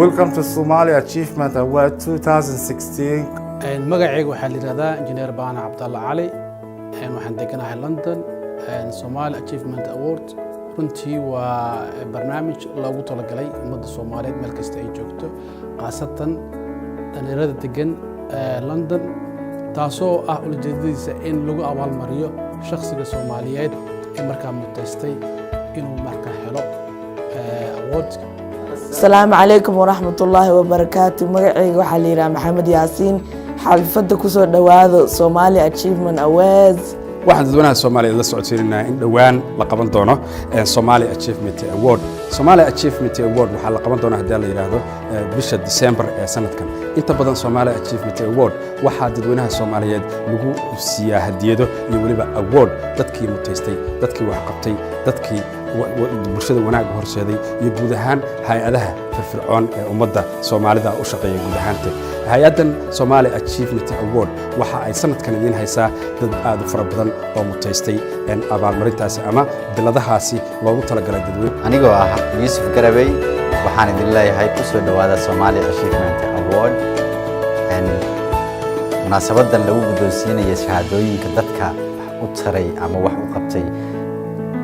Welcome to Somali Achievement Award 2016. magacaygu waxaa la yiraahdaa Engineer Baana Abdalla Ali waxaan deganahay London Somali Achievement Award runtii waa barnaamij loogu talagalay ummadda Soomaaliyeed meel kasta ay joogto qaasatan dhalinyarada degan London taasoo ah ujeedadiisa in lagu abaalmariyo shakhsiga Soomaaliyeed ee markaa mutaystay inuu markaa helo award. السلام عليكم ورحمة الله وبركاته. مقعي وحليرا محمد ياسين حلفة كسر دواد Somali Achievement Awards. waxaan dadweynaha Soomaaliyeed la socodsiinaa in dhawaan la qaban doono Somali Achievement Award. Somali Achievement Award waxa la qaban doonaa hadii la yiraahdo bisha December ee sanadkan. Inta badan Somali Achievement Award waxa dadweynaha Soomaaliyeed lagu siiyaa hadiyado iyo waliba award dadkii mutaystay, dadkii wax qabtay, dadkii bulshada wanaag horseeday iyo guud ahaan hay'adaha firfircoon ee ummadda Soomaalida u shaqeeya guud ahaanteed. hay'adan Somali Achievement Award waxa ay sanadkan idin haysaa dad aad u fara badan oo mutaystay abaalmarintaasi ama biladahaasi loogu talagalay dadweyne. anigoo ah Yusuf Garabay waxaan idin leeyahay ku soo dhawaada Somali Achievement Award munaasabadan lagu guddoonsiinayo shahaadooyinka dadka u taray ama wax u qabtay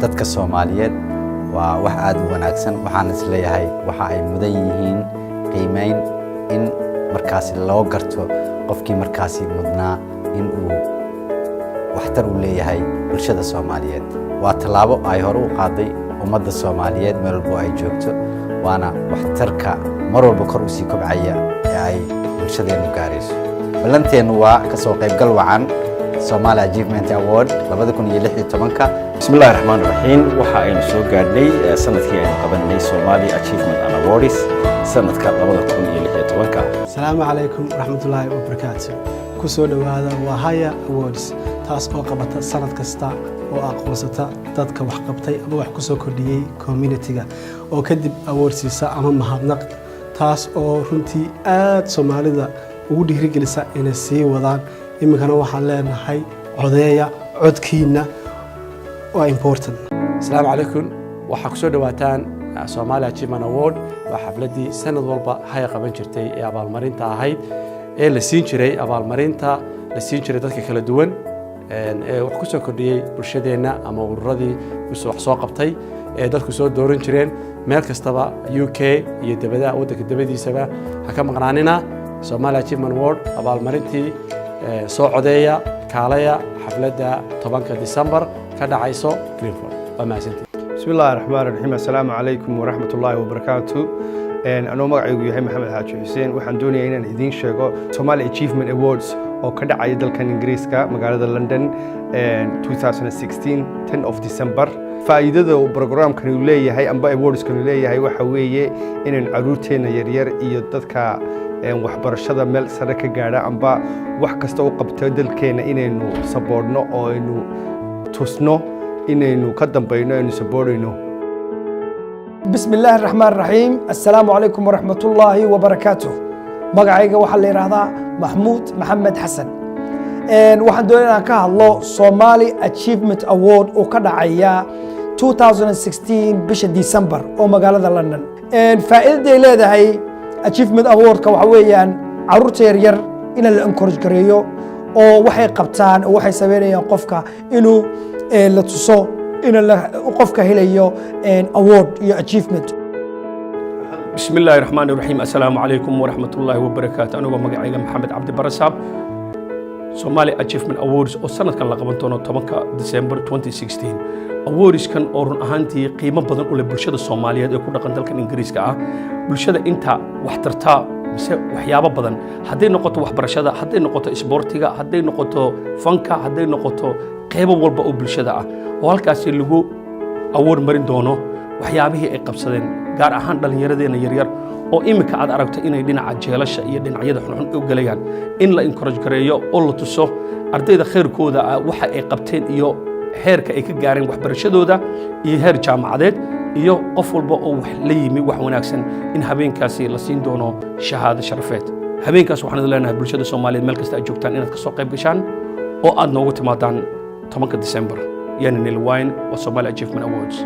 dadka Soomaaliyeed waa wax aad u wanaagsan waxaan is leeyahay waxa ay mudan yihiin qiimeyn in markaasi loo garto qofkii markaasi mudnaa in uu waxtar u leeyahay bulshada Soomaaliyeed waa talaabo ay hor u qaaday ummadda Soomaaliyeed meel walba ay joogto waana waxtarka mar walba kor u sii kobcaya ee ay bulshadeenu gaarayso balanteenu waa ka soo qaybgal wacan Somali Achievement Award 2016 بسم الله الرحمن الرحيم waxaan soo gaadhnay sanadkii ay qabanay Somali Achievement Awards sanadka 2016 السلام عليكم ورحمة الله وبركاته كسر هذا وهاي Awards taas oo qabata sanad kasta oo aqoonsata dadka wax qabtay ama wax ku soo kordhiyay community-ga oo kadib awoodsiisa ama mahadnaq taas oo runtii aad Soomaalida ugu dhiirigelisa inay sii wadaan iminkana waxaan leenahay codeeya codkiina waa important. Asalaamu calaykum waxaa ku soo dhawaataan Somali Achievement Award waa xafladii sanad walba hay qaban jirtay ee abaalmarinta ahayd ee la siin jiray abaalmarinta la siin jiray dadka kala duwan ee wax ku soo kordhiyay bulshadeena ama ururadii wax soo qabtay ee dadku soo dooran jireen meel kastaba UK iyo dibadda waddanka dibadiisaba ha ka maqnaanina Somali Achievement Award abaalmarintii soo codeeya kaalaya xafladda 10 December ka dhacayso Greenford وماسنتي. بسم الله الرحمن الرحيم السلام عليكم ورحمة الله وبركاته. أنا مقعد وياي محمد حاج حسين وحن دوني إن إدين شجع Somali Achievement Awards أو كده عيد الكان إنجليز كا مقالة لندن 2016 10 of December. فائدة وبرنامج كانوا ليه هاي أنباء awards كانوا ليه هاي وحويه إن عروتين يرير يدت كا waxbarashada meel sare ka gaara amba wax kasta oo qabtay dalkeena inaynu saboorno oo aynu tusno inaynu ka dambayno aynu saboorayno. بسم الله الرحمن الرحيم السلام عليكم ورحمة الله وبركاته. مقعيقة وحل ليرهضا محمود محمد حسن waxaan doonaynaa ka hadlo Somali Achievement Award oo ka dhacaya 2016 bisha December oo magaalada London faa'iidada ay leedahay Achievement Award ka waxa weeyaan carruurta yar in la encourage gareeyo oo waxay qabtaan oo waxay sameeyaan qofka inuu la tuso in qofka helayo award iyo achievement. بسم الله الرحمن الرحيم السلام عليكم ورحمة الله وبركاته أنا مقعيقة محمد عبد برساب Somali Achievement Awards oo sanadkan la qaban doono 10 December 2016 awards kan oo run ahaantii qiimo badan u leh bulshada Soomaaliyeed ee ku dhaqan dalkan Ingiriiska ah bulshada inta wax tarta mise waxyaabo badan haday noqoto waxbarashada haday noqoto isboortiga haday noqoto fanka haday noqoto qaybo walba oo bulshada ah oo halkaas lagu award marin doono waxyaabihii ay qabsadeen gaar ahaan dhalinyaradeenna yaryar oo imika aad aragto inay dhinaca jeelasha iyo dhinacyada xunxun u galayaan in la encourage gareeyo oo la tuso ardayda khayrkooda waxa ay qabteen iyo heerka ay ka gaareen waxbarashadooda iyo heer jaamacadeed iyo qof walba oo wax la yimi wax wanaagsan in habeenkaasi la siin doono shahaado sharafeed habeenkaas waxaan idin leenahay bulshada Soomaaliyeed meel kasta ay joogtaan inaad ka soo qayb gashaan oo aad noogu timaadaan 10 December yani Nil Wine wa Somali Achievement Awards